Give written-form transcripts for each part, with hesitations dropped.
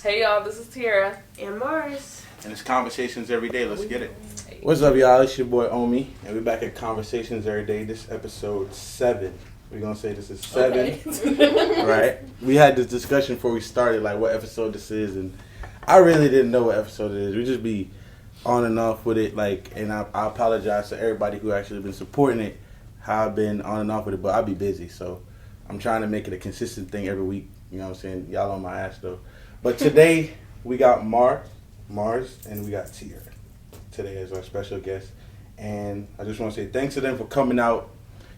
Hey y'all, this is Tiara. And Mars. And it's Conversations Every Day. Let's get it. Hey. What's up, y'all? It's your boy Omi, and we're back at Conversations Every Day. This episode 7. We're gonna say this is 7, Okay. right? We had this discussion before we started, like what episode this is, and I really didn't know what episode it is. We just be on and off with it, like, and I apologize to everybody who actually been supporting it. How I've been on and off with it, but I'll be busy, so I'm trying to make it a consistent thing every week. You know what I'm saying? Y'all on my ass though. But today we got Mars, and we got Tiara today as our special guest. And I just want to say thanks to them for coming out.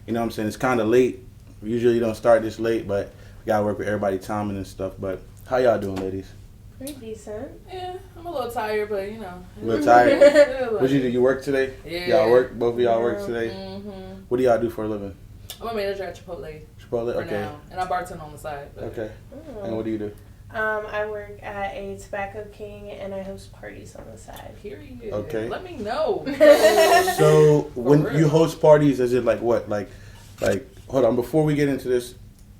You know what I'm saying? It's kind of late. We usually don't start this late, but we got to work with everybody timing and stuff. But how y'all doing, ladies? Pretty decent. Yeah, I'm a little tired, but you know. A little tired? What you do? You work today? Yeah. Y'all work? Both of y'all work today? Mm-hmm. What do y'all do for a living? I'm a manager at Chipotle Chipotle? for Okay. now, and I bartend on the side. But. Okay. Oh. And what do you do? I work at a Tobacco King and I host parties on the side. Period. Okay. Let me know. So when real. you host parties, is it like what? Like, hold on. Before we get into this,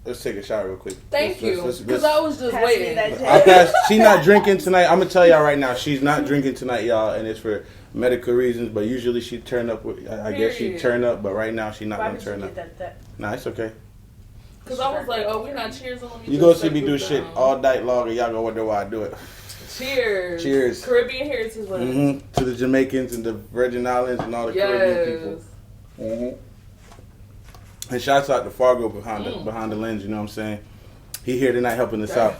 let's take a shot real quick. Thank you, Let's- because I was just Pass me waiting. that I'll pass. She's not drinking tonight. I'm gonna tell y'all right now. She's not drinking tonight, y'all, and it's for medical reasons. But usually she turn up. I guess she Period. turn up, but right now she's not Why gonna did you turn do up. that? Nah, it's okay. Because I was like, oh, we're not cheers on me. You go see me do shit all night long, and y'all gonna wonder why I do it. Cheers. Cheers. Caribbean Heritage Month. Mm-hmm. To the Jamaicans and the Virgin Islands and all the Caribbean people. Mm-hmm. And shouts out to Fargo behind the lens. You know what I'm saying? He here tonight helping us out.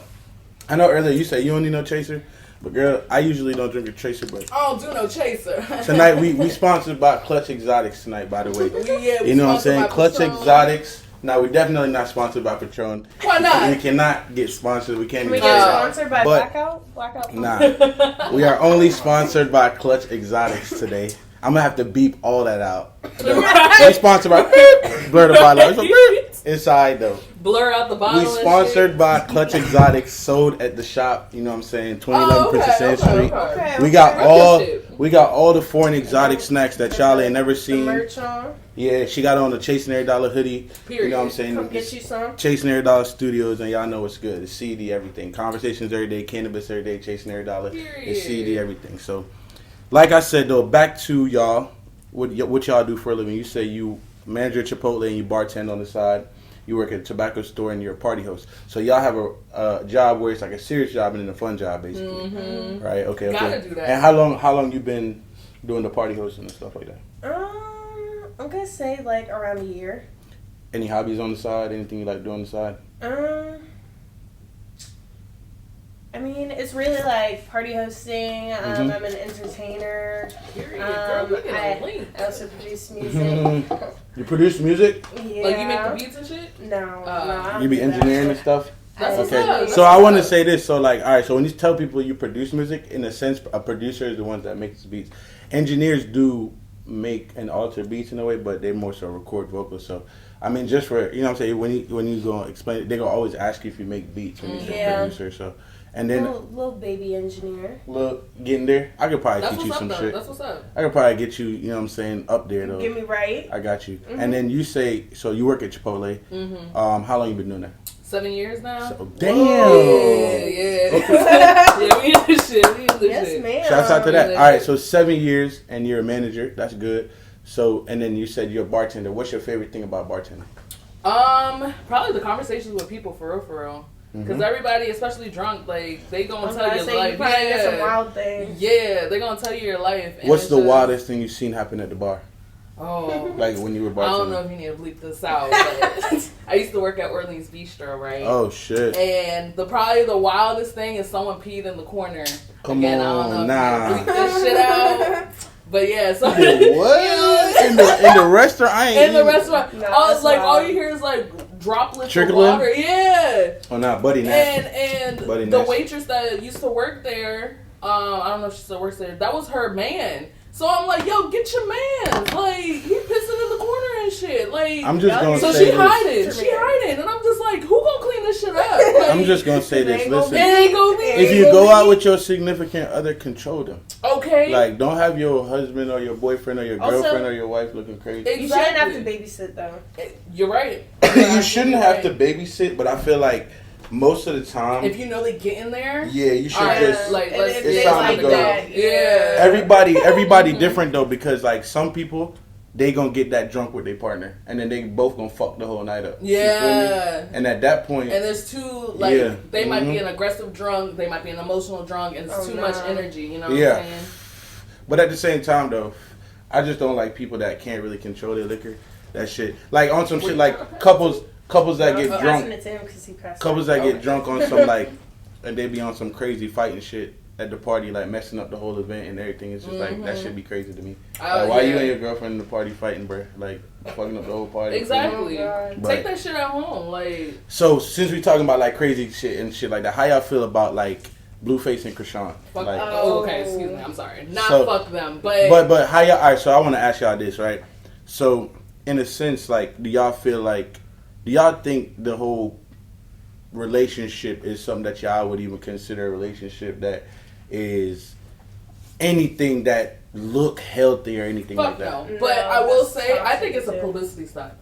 I know earlier you said you don't need no chaser, but girl, I usually don't drink a chaser. But I don't do no chaser. tonight we sponsored by Clutch Exotics tonight. By the way, We you know what I'm saying? sponsored by Clutch Patron. Exotics. No, we're definitely not sponsored by Patron. Why not? We cannot get sponsored. We can't Can we even get get that. sponsored by But- Blackout? Nah, we are only sponsored by Clutch Exotics today. I'm gonna have to beep all that out. We sponsored by blur the bottle. Inside though. Blur out the bottle. We and sponsored shit. by Clutch Exotics, sold at the shop. You know what I'm saying? 2011 Princess Street. Okay. We got okay. we got all the foreign exotic snacks that y'all ain't never The seen. merch on. Yeah, she got on the Chasing Every Dollar hoodie. Period. You know what I'm saying? Come get you some. Chasing Every Dollar Studios, and y'all know what's good. It's CD, everything. Conversations every day, cannabis every day, Chasing Every Dollar. Period. It's CD, everything. So, like I said, though, back to y'all. What y'all do for a living? You say you manager at Chipotle and you bartend on the side. You work at a tobacco store and you're a party host. So y'all have a job where it's like a serious job and then a fun job, basically. Mm-hmm. Right? Okay. Gotta do that. And how long you been doing the party hosting and stuff like that? I'm gonna say like around a year. Any hobbies on the side? Anything you like doing on the side? I mean, it's really like party hosting. I'm an entertainer. Period. Girl, we get a link. I also produce music. You produce music? Yeah. Like you make the beats and shit? No, I don't You be do that. engineering and stuff? That's what's Okay. up. So I want to say this. So like, all right. So when you tell people you produce music, in a sense, a producer is the ones that makes the beats. Engineers do make and alter beats in a way, but they more so record vocals. So I mean, just for you know, what I'm saying when you go explain it, they gonna always ask you if you make beats when you say Yeah. producer. So and then Little baby engineer. look, getting there, I could probably That's teach you what's some up, though. shit. That's what's up. I could probably get you, you know what I'm saying, up there though. Get me right. I got you. And then you say, so you work at Chipotle. Mm-hmm. How long you been doing that? 7 years now. So, damn. Yeah. Yeah, we in this shit. We in this Yes, shit. ma'am. Shouts out to that. Yeah. All right, so 7 years and you're a manager. That's good. So, and then you said you're a bartender. What's your favorite thing about bartending? Probably the conversations with people for real. Because everybody, especially drunk, like they gonna tell you like, probably get some wild things. yeah, they gonna tell you your life. And What's it's the just- wildest thing you've seen happen at the bar? Oh, Like when you were I don't know bartending? if you need to bleep this out, but I used to work at Orleans Bistro, right? Oh, shit. And probably the wildest thing is someone peed in the corner. Come Again, I on, don't know nah. if you can bleep this shit out. But yeah, so Yeah, what? In the restaurant? I ain't in the eating. restaurant, No, all, that's like all wild. you hear is like droplets Trickling? of water. Yeah. Oh, nah, buddy nasty. And Buddy the nasty. waitress that used to work there, I don't know if she still works there. That was her man. So I'm like, yo, get your man. Like he pissing in the corner and shit. Like I'm just going to so say she this. hiding, and I'm just like, who gonna clean this shit up? Like, I'm just going to say this. It ain't gonna Listen. it ain't gonna be. If you go out with your significant other, control them. okay, Like, don't have your husband or your boyfriend or your Also- girlfriend or your wife looking crazy. You shouldn't have to babysit though. You're right. You shouldn't have to babysit, but I feel like most of the time, if you know they get in there, you should just it's time to go. Yeah. Everybody different though, because like some people, they gonna get that drunk with their partner, and then they both gonna fuck the whole night up. Yeah. And at that point, and there's too they might be an aggressive drunk, they might be an emotional drunk, and it's too much energy. You know what I'm saying? But at the same time though, I just don't like people that can't really control their liquor. That shit, like on some shit, like couples that get drunk, get drunk on some like, and they be on some crazy fighting shit at the party, like messing up the whole event and everything. It's just like that should be crazy to me. Like, why you and your girlfriend in the party fighting, bro? Like fucking up the whole party. Exactly. Take that shit at home, like. So since we talking about like crazy shit and shit like that, how y'all feel about like Blueface and Krishan? Like, okay, excuse me, I'm sorry. Fuck them, but how y'all? Alright, so I want to ask y'all this, right? So in a sense, like, do y'all think the whole relationship is something that y'all would even consider a relationship that is anything that look healthy or anything like that? No. But I will say, I think it's a publicity stunt.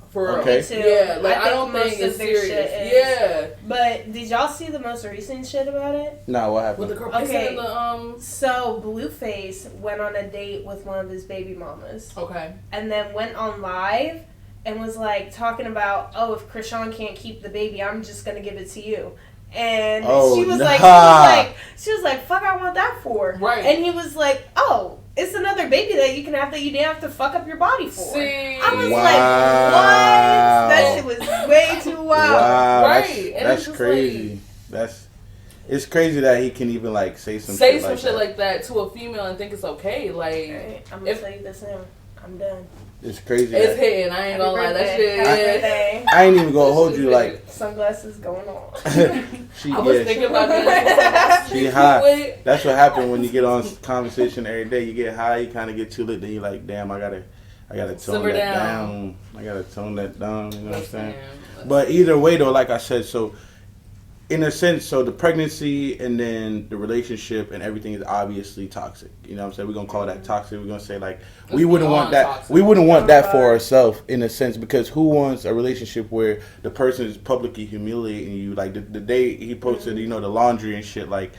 For real. Okay. Yeah, like I don't think it's serious. Yeah. But did y'all see the most recent shit about it? No, what happened? With the girl So Blueface went on a date with one of his baby mamas. Okay. And then went on live and was like talking about, if Krishan can't keep the baby, I'm just gonna give it to you. And she was like, fuck, I want that for. Right. And he was like, it's another baby that you can have that you didn't have to fuck up your body for. See? I was like, what? That shit was way too wild. Wow. Right. That's crazy. It's crazy that he can even like say some shit like that to a female and think it's okay. Like, right, I'm gonna tell you this now. I'm done. It's crazy. It's hitting. I ain't gonna lie. That shit. I ain't even gonna hold you like sunglasses going on. I was thinking about that. She high. That's what happened when you get on conversation every day. You get high. You kind of get too lit. Then you're like, damn, I gotta tone that down. I gotta tone that down. You know what I'm saying? But either way, though, like I said, so. In a sense, so the pregnancy and then the relationship and everything is obviously toxic. You know what I'm saying? We're going to call that toxic. We're going to say, like, we wouldn't want that. Toxic. We wouldn't want that for ourselves, in a sense, because who wants a relationship where the person is publicly humiliating you? Like, the day he posted, the laundry and shit, like,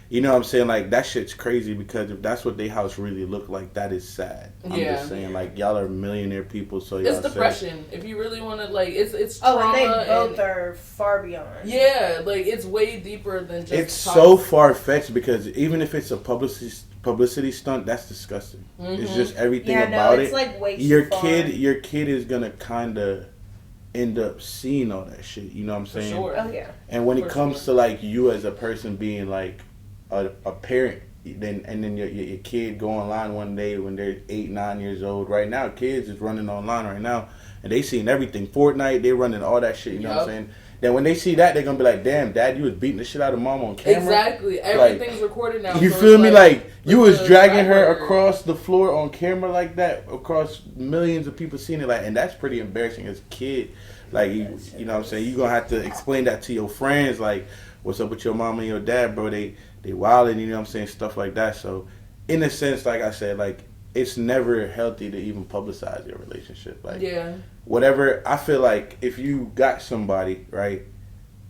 you know what I'm saying? Like, that shit's crazy because if that's what their house really looked like, that is sad. I'm just saying, like, y'all are millionaire people, so y'all it's depression. If you really want to, like, it's trauma. And they both are far beyond. Yeah, like, it's way deeper than just It's so far-fetched because even if it's a publicity stunt, that's disgusting. Mm-hmm. It's just everything about it. Like way your kid is going to kind of end up seeing all that shit. You know what I'm saying? For sure. Oh, yeah. And when it comes to, like, you as a person being, like, a parent, then your kid go online one day when they're 8, 9 years old. Right now, kids is running online right now, and they seeing everything. Fortnite, they running all that shit. You know what I'm saying? Then when they see that, they're gonna be like, "Damn, Dad, you was beating the shit out of Mom on camera." Exactly, everything's recorded now. You feel me? Like you was dragging her across the floor on camera like that, across millions of people seeing it. Like, and that's pretty embarrassing as a kid. Like you know what I'm saying? You gonna have to explain that to your friends. Like, what's up with your mom and your dad, bro? They wilding, you know what I'm saying? Stuff like that. So, in a sense, like I said, like, it's never healthy to even publicize your relationship. Like, whatever, I feel like if you got somebody, right,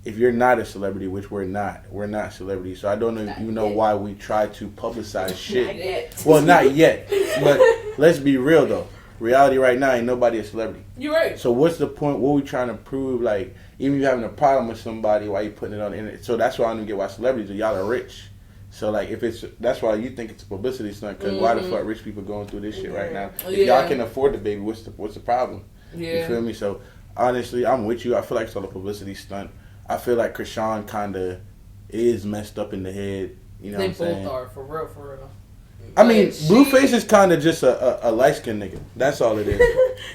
if you're not a celebrity, which we're not celebrities, so I don't even know why we try to publicize shit. Not yet. Well, not yet, but let's be real, though. Reality right now, ain't nobody a celebrity. You're right. So what's the point? What we trying to prove? Like, even if you're having a problem with somebody, why you putting it on the internet? So that's why I don't get why celebrities are, y'all are rich. So like, that's why you think it's a publicity stunt, because why the fuck rich people going through this shit right now? If y'all can afford the baby, what's the problem? You feel me? So honestly, I'm with you. I feel like it's all a publicity stunt. I feel like Krishan kind of is messed up in the head. You know what I'm saying? They both are, for real. I mean, Blueface is kind of just a light-skinned nigga. That's all it is.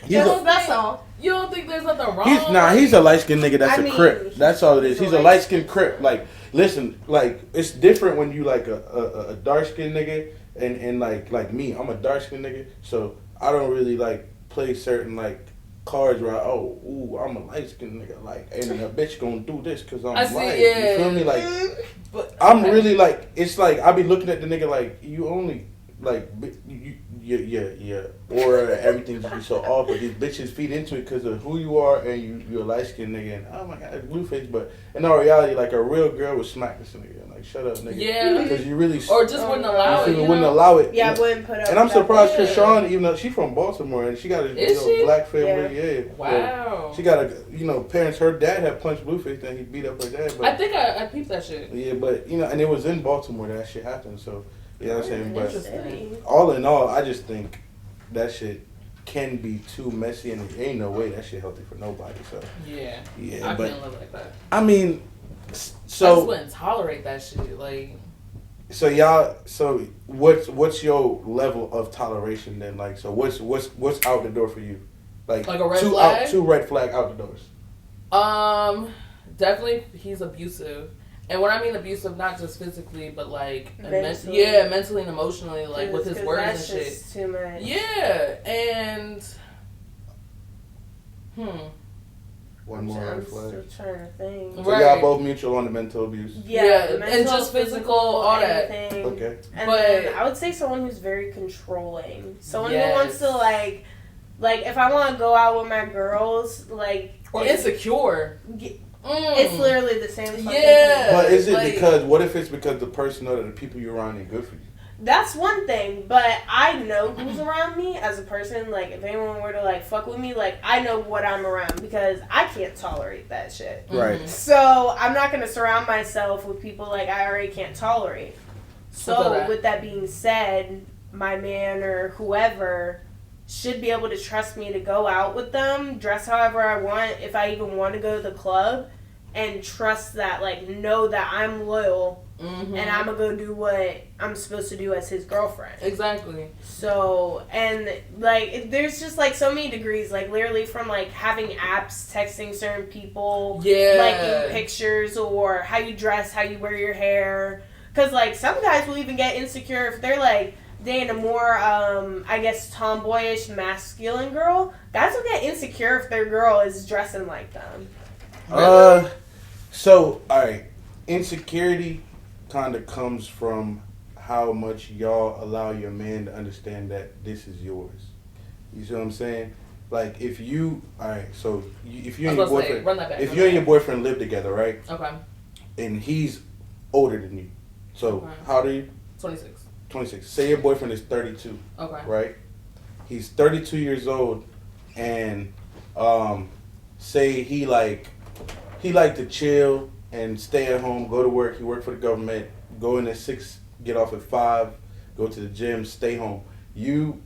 That's all. You don't think there's nothing wrong? He's a light-skinned nigga that's a Crip. That's all it is. He's a light-skinned Crip. Like, listen, like, it's different when you, like, a dark-skinned nigga and like me. I'm a dark-skinned nigga, so I don't really, like, play certain, like, cards where I'm a light-skinned nigga, like, and a bitch gonna do this because I'm light. You feel me? Like, but I'm really, like, it's like, I be looking at the nigga like, you only, like, your aura, everything just be so off. But these bitches feed into it because of who you are and you're a light skinned nigga. And oh my god, it's blue face. But in all reality, like a real girl would smack this nigga. Like shut up, nigga. Yeah. Because you really or just wouldn't allow it. Wouldn't allow it. Yeah, I wouldn't put up. And I'm surprised Yeah. Krishan, even though she's from Baltimore and she got a black family. Yeah. Wow. So she got parents. Her dad had punched Blueface and he beat up her dad. But I think I peeped that shit. Yeah, but and it was in Baltimore that shit happened. So you know what I'm saying. Interesting. But all in all, I just think that shit can be too messy, and there ain't no way that shit healthy for nobody. So yeah, I can't live like that. I mean, I just wouldn't tolerate that shit. Like, so y'all, what's your level of toleration then? Like, so what's out the door for you? Like a red flag? Two red flag out the doors. Definitely he's abusive. And when I mean abusive, not just physically, but like mentally and emotionally, like with his words and shit. Just too much. Yeah, and One more red flag. I'm still trying to think. So y'all both mutual on the mental abuse. Yeah, mental, and just physical, all that. Okay. And then I would say someone who's very controlling. Someone who wants to like if I want to go out with my girls, or insecure. It's literally the same fucking thing. But is it because, what if it's because the person or the people you're around ain't good for you? That's one thing, but I know who's around me as a person. Like, if anyone were to, fuck with me, I know what I'm around because I can't tolerate that shit. Right. So, I'm not going to surround myself with people I already can't tolerate. So, with that being said, my man or whoever should be able to trust me to go out with them, dress however I want, if I even want to go to the club, and trust that, know that I'm loyal, and I'm going to go do what I'm supposed to do as his girlfriend. Exactly. So, and, there's just, so many degrees, literally from, having apps, texting certain people, liking pictures, or how you dress, how you wear your hair. Because, some guys will even get insecure if they're, dating a more, tomboyish, masculine girl. Guys will get insecure if their girl is dressing like them. So, alright. Insecurity kind of comes from how much y'all allow your man to understand that this is yours. You see what I'm saying? If you, alright, so if you and your boyfriend, your boyfriend live together, right? Okay. And he's older than you. So, how old are you? 26. 26. Say your boyfriend is 32. Okay. Right? He's 32 years old, and say he like to chill and stay at home, go to work. He work for the government, go in at 6, get off at 5, go to the gym, stay home. You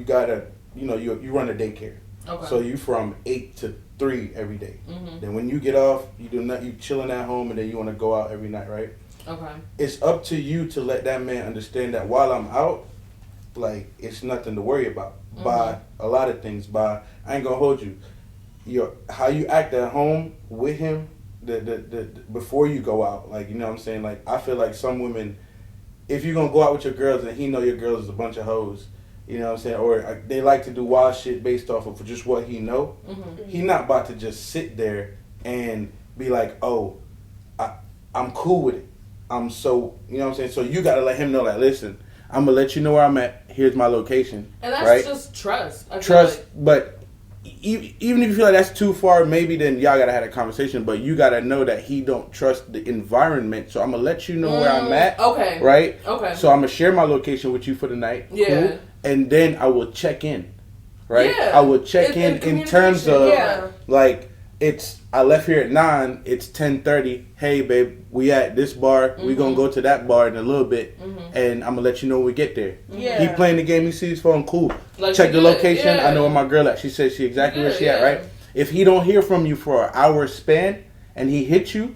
gotta, you run a daycare. Okay. So you from 8 to 3 every day. Mm-hmm. Then when you get off, you chilling at home, and then you want to go out every night, right? Okay. It's up to you to let that man understand that while I'm out, it's nothing to worry about. By a lot of things. I ain't gonna hold you. How you act at home with him, the before you go out, you know what I'm saying? I feel like some women, if you're gonna go out with your girls and he know your girls is a bunch of hoes, you know what I'm saying? Or they like to do wild shit based off of just what he know. Mm-hmm. He not about to just sit there and be like, oh, I'm cool with it. I'm so, you know what I'm saying? So you got to let him know, listen, I'm going to let you know where I'm at. Here's my location. And that's right? just trust. But even if you feel like that's too far, maybe then y'all got to have a conversation. But you got to know that he don't trust the environment. So I'm going to let you know where I'm at. Okay. Right? Okay. So I'm going to share my location with you for the night. Yeah. Cool? And then I will check in. Right? Yeah. I will check in terms of, I left here at 9. It's 10:30. Hey, babe, we at this bar. Mm-hmm. We gonna go to that bar in a little bit, and I'm gonna let you know when we get there. Yeah. He playing the game. He sees his phone. Cool. Check the location. Yeah. I know where my girl at. She says she exactly where she at. Right. If he don't hear from you for an hour span, and he hits you,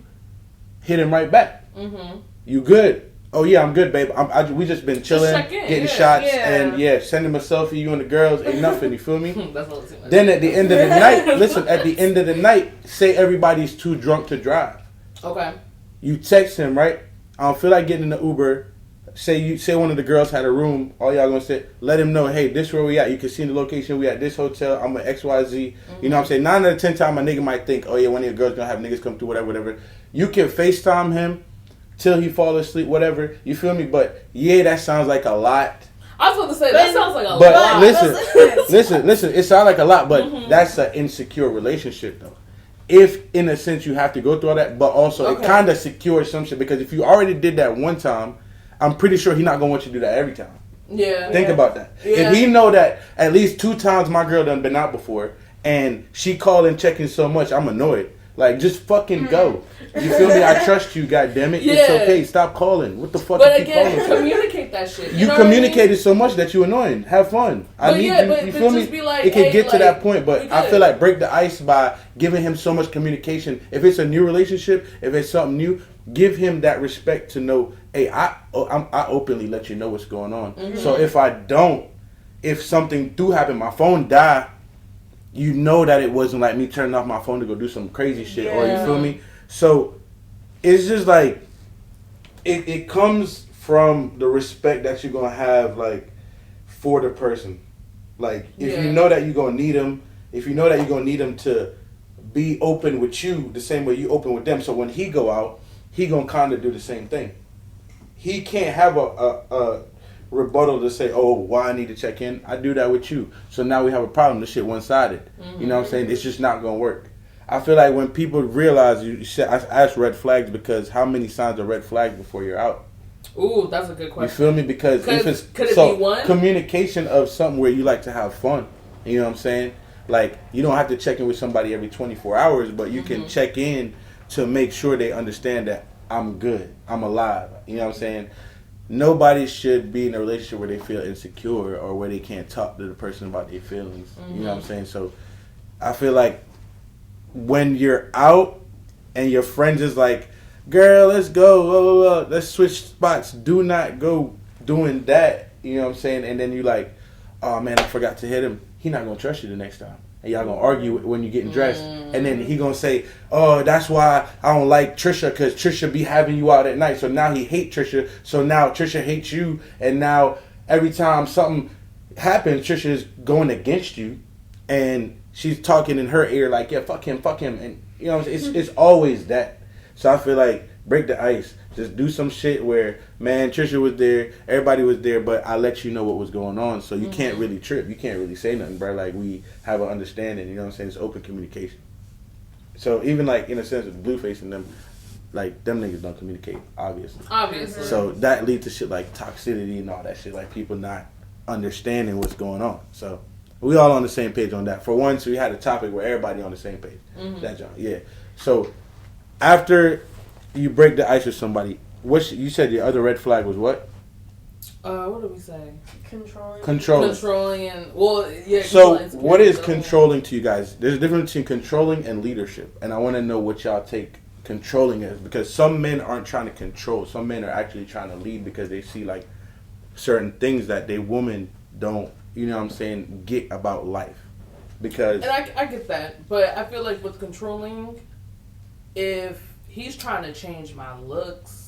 hit him right back. Mm-hmm. You good? Oh yeah, I'm good, babe. We just been chilling, getting shots, and sending a selfie. You and the girls ain't nothing. You feel me? That's what it then at the end of the night, listen. At the end of the night, say everybody's too drunk to drive. Okay. You text him, right? I don't feel like getting in the Uber. Say one of the girls had a room. All y'all gonna say, let him know, hey, this where we at. You can see the location. We at this hotel. I'm at XYZ. Mm-hmm. You know what I'm saying? 9 out of 10 times a nigga might think, oh yeah, one of your girls gonna have niggas come through, whatever. You can FaceTime him till he fall asleep, whatever. You feel me? But yeah, that sounds like a lot. I was about to say, that sounds like a lot. But listen, it sounds like a lot, but that's an insecure relationship, though. If, in a sense, you have to go through all that, but also it kind of secures some shit, because if you already did that one time, I'm pretty sure he's not going to want you to do that every time. Yeah. Think about that. Yeah. If he know that at least 2 times my girl done been out before, and she calling, checking so much, I'm annoyed. Like, just fucking go. You feel me? I trust you, goddammit. Yeah. It's okay. Stop calling. What the fuck but you keep again, calling? communicate that shit. You communicated so much that you annoying. Have fun. I need you. You feel me? Be like, it can hey, get to like, that point, but I feel like break the ice by giving him so much communication. If it's a new relationship, if it's something new, give him that respect to know, hey, I openly let you know what's going on. Mm-hmm. So if something do happen, my phone die, you know that it wasn't like me turning off my phone to go do some crazy shit, or you feel me? So it's just like it comes from the respect that you're gonna have, like, for the person. Like, if you know that you're gonna need them, if you know that you're gonna need them to be open with you the same way you open with them, so when he go out, he gonna kind of do the same thing. He can't have a rebuttal to say, oh, why I need to check in. I do that with you. So now we have a problem. This shit one-sided. Mm-hmm. You know what I'm saying? It's just not going to work. I feel like when people realize, I ask red flags, because how many signs of red flags before you're out? Ooh, that's a good question. You feel me? Because could it be one? Communication of something where you like to have fun. You know what I'm saying? Like, you don't have to check in with somebody every 24 hours, but you can check in to make sure they understand that I'm good. I'm alive. You know what I'm saying? Nobody should be in a relationship where they feel insecure or where they can't talk to the person about their feelings. Mm-hmm. You know what I'm saying? So I feel like when you're out and your friends is like, girl, let's go, let's switch spots. Do not go doing that. You know what I'm saying? And then you like, oh man, I forgot to hit him. He not going to trust you the next time. And y'all going to argue when you're getting dressed. And then he going to say, oh, that's why I don't like Trisha, because Trisha be having you out at night. So now he hate Trisha. So now Trisha hates you. And now every time something happens, Trisha is going against you. And she's talking in her ear like, yeah, fuck him. And, you know, it's always that. So I feel like break the ice. Just do some shit where, man, Trisha was there, everybody was there, but I let you know what was going on, so you can't really trip. You can't really say nothing, bro. Like, we have an understanding, you know what I'm saying? It's open communication. So even, like, in a sense, with Blueface and them, like, them niggas don't communicate, obviously. So that leads to shit like toxicity and all that shit, like people not understanding what's going on. So we all on the same page on that. For once, we had a topic where everybody on the same page. That John, yeah. So after you break the ice with somebody, you said the other red flag was what? What did we say? Controlling and, well, yeah. So what is controlling to you guys? There's a difference between controlling and leadership, and I want to know what y'all take controlling as, because some men aren't trying to control. Some men are actually trying to lead because they see like certain things that they women don't, you know what I'm saying, get about life. Because and I get that, but I feel like with controlling, if he's trying to change my looks,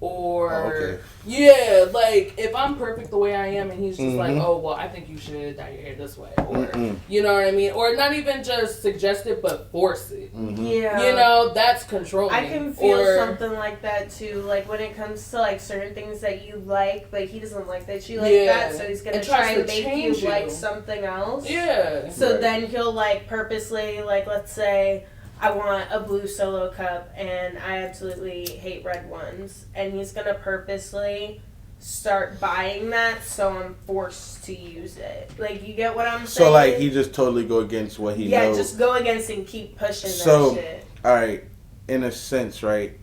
or yeah, like if I'm perfect the way I am and he's just like, oh well, I think you should dye your hair this way, or you know what I mean, or not even just suggest it but force it. Yeah, you know, that's controlling. I can feel something like that too, like when it comes to like certain things that you like, but he doesn't like that you like that, so he's gonna try and make you like something else. Yeah, so then he'll like purposely, like, let's say I want a blue Solo cup and I absolutely hate red ones, and he's gonna purposely start buying that so I'm forced to use it. Like, you get what I'm saying? So like he just totally go against what he knows. Yeah, just go against and keep pushing that shit. Alright, in a sense, right,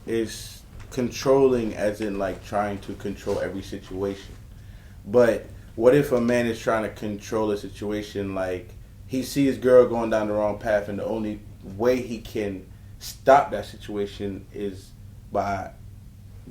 it's controlling as in like trying to control every situation. But what if a man is trying to control a situation, like he sees his girl going down the wrong path, and the only way he can stop that situation is by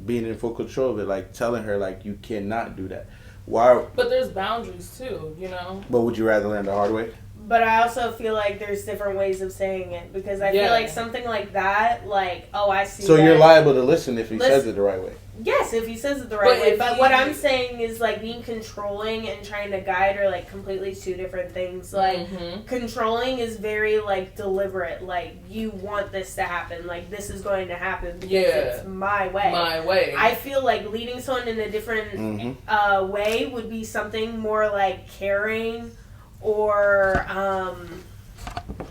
being in full control of it, like telling her like you cannot do that. Why? But there's boundaries too, you know. But would you rather learn the hard way? But I also feel like there's different ways of saying it, because I feel like something like that, like, oh, I see. So you're liable to listen if he says it the right way. Yes, if he says it the right way. But what I'm saying is, like, being controlling and trying to guide are, like, completely two different things. Like, controlling is very, like, deliberate. Like, you want this to happen. Like, this is going to happen because it's my way. My way. I feel like leading someone in a different way would be something more, like, caring or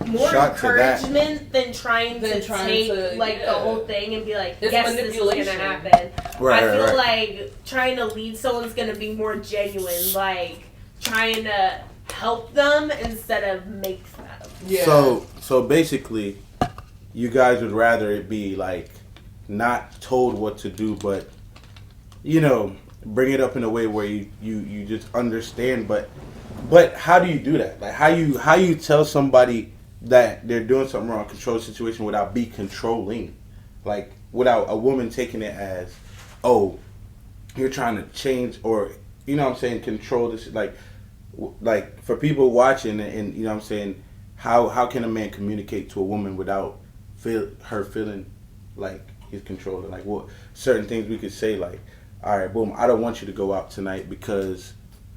more encouragement than trying to take the whole thing and be like, yes, this is going to happen. Right, I feel like trying to lead someone's going to be more genuine, like trying to help them instead of make them. Yeah. So basically, you guys would rather it be like not told what to do, but bring it up in a way where you just understand. But how do you do that? Like how you tell somebody that they're doing something wrong, control the situation without be controlling, like without a woman taking it as, oh, you're trying to change or control this, like for people watching and how can a man communicate to a woman without her feeling like he's controlling? Like what certain things we could say, like, all right, boom, I don't want you to go out tonight because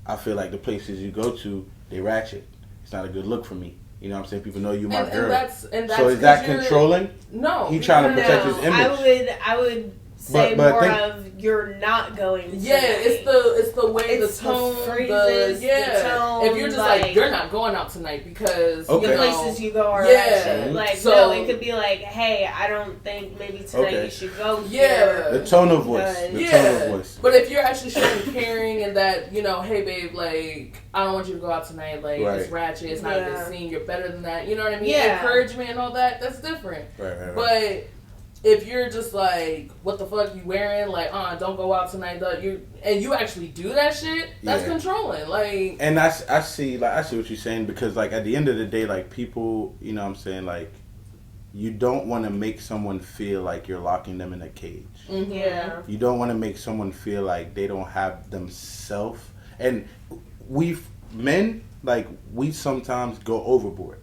I feel like the places you go to, they ratchet. It's not a good look for me. You know what I'm saying? People know you my girl. And that's so is that controlling? No. He trying to protect his image. I would say of you're not going to. Yeah, it's the way, it's the tone, phrases, the tone. If you're just like you're not going out tonight because the places you go are ratchet. Like no, it could be like, hey, I don't think maybe tonight you should go here. The tone of voice. Tone of voice. But if you're actually showing caring and that, hey babe, like I don't want you to go out tonight, like it's ratchet, it's not a good scene, you're better than that, you know what I mean? Yeah. Encouragement and all that, that's different. Right. But if you're just like, what the fuck you wearing? Like, don't go out tonight. And you actually do that shit. That's controlling. Like, and I see what you're saying, because like at the end of the day, like people, like you don't want to make someone feel like you're locking them in a cage. Mm-hmm. Yeah. You don't want to make someone feel like they don't have themselves. And men, like we sometimes go overboard.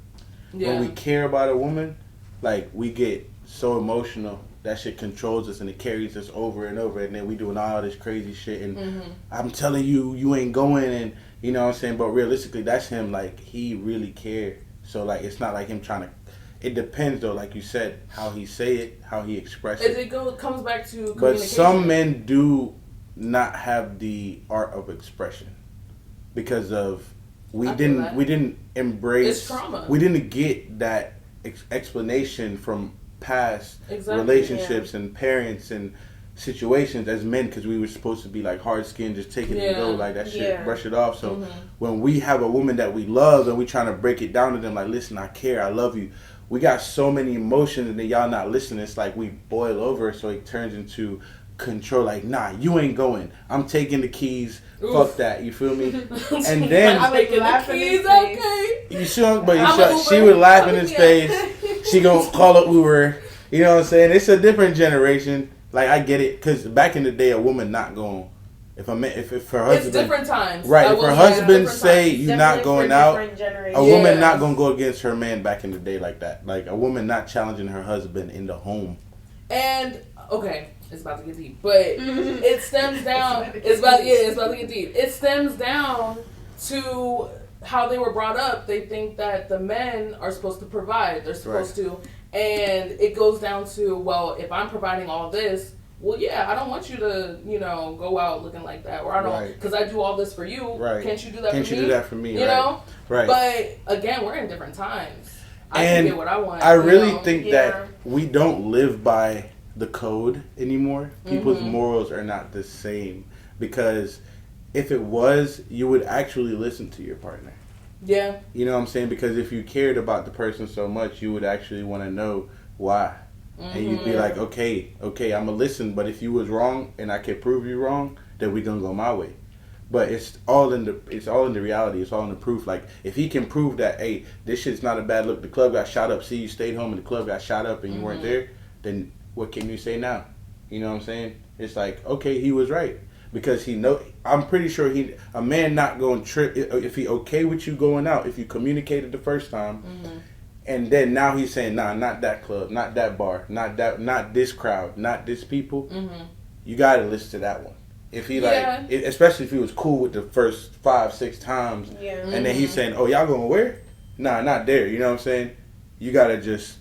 When we care about a woman, like we get so emotional that shit controls us and it carries us over and over, and then we doing all this crazy shit and I'm telling you ain't going, and you know what I'm saying, but realistically that's him, like he really cared. So like it's not like him trying to, it depends though, like you said, how he say it, how he express it. It comes back to communication. But some men do not have the art of expression because of we didn't embrace, it's trauma. We didn't get that explanation from past relationships and parents and situations as men, because we were supposed to be like hard skinned, just take it and go like that shit, brush it off. So when we have a woman that we love and we trying to break it down to them, like, listen, I care, I love you, we got so many emotions and then y'all not listening, it's like we boil over, so it turns into control, like, nah, you ain't going, I'm taking the keys. Oof. Fuck that, you feel me? And then I'm taking the keys, okay. You sure? But she would laugh in his face. She gonna call it Uber. You know what I'm saying? It's a different generation. Like I get it, because back in the day, a woman not going. If her husband, it's different times. Right. If her husband say you're not going out, a woman not gonna go against her man back in the day like that. Like a woman not challenging her husband in the home. And okay, it's about to get deep, but it stems down. It's about to get deep. It stems down to how they were brought up. They think that the men are supposed to provide. They're supposed to. And it goes down to, well, if I'm providing all this, well, yeah, I don't want you to, go out looking like that. Or I don't, because I do all this for you. Right. Can't you do that for me? Can't you do that for me? You know? Right. But, again, we're in different times. I can get what I want. I really think that we don't live by the code anymore. People's morals are not the same. Because if it was, you would actually listen to your partner. Yeah. You know what I'm saying? Because if you cared about the person so much, you would actually want to know why. And you'd be like, okay, I'm going to listen, but if you was wrong and I can prove you wrong, then we going to go my way. But it's all in the reality. It's all in the proof. Like, if he can prove that, hey, this shit's not a bad look, the club got shot up, see, you stayed home and the club got shot up and you weren't there, then what can you say now? You know what I'm saying? It's like, okay, he was right. Because I'm pretty sure a man not going to trip if he okay with you going out, if you communicated the first time, and then now he's saying, nah, not that club, not that bar, not this crowd, not this people. you gotta listen to that one. If he especially if he was cool with the first 5-6 times, and then he's saying, "Oh, y'all going where?" Nah, not there. You know what I'm saying? You gotta just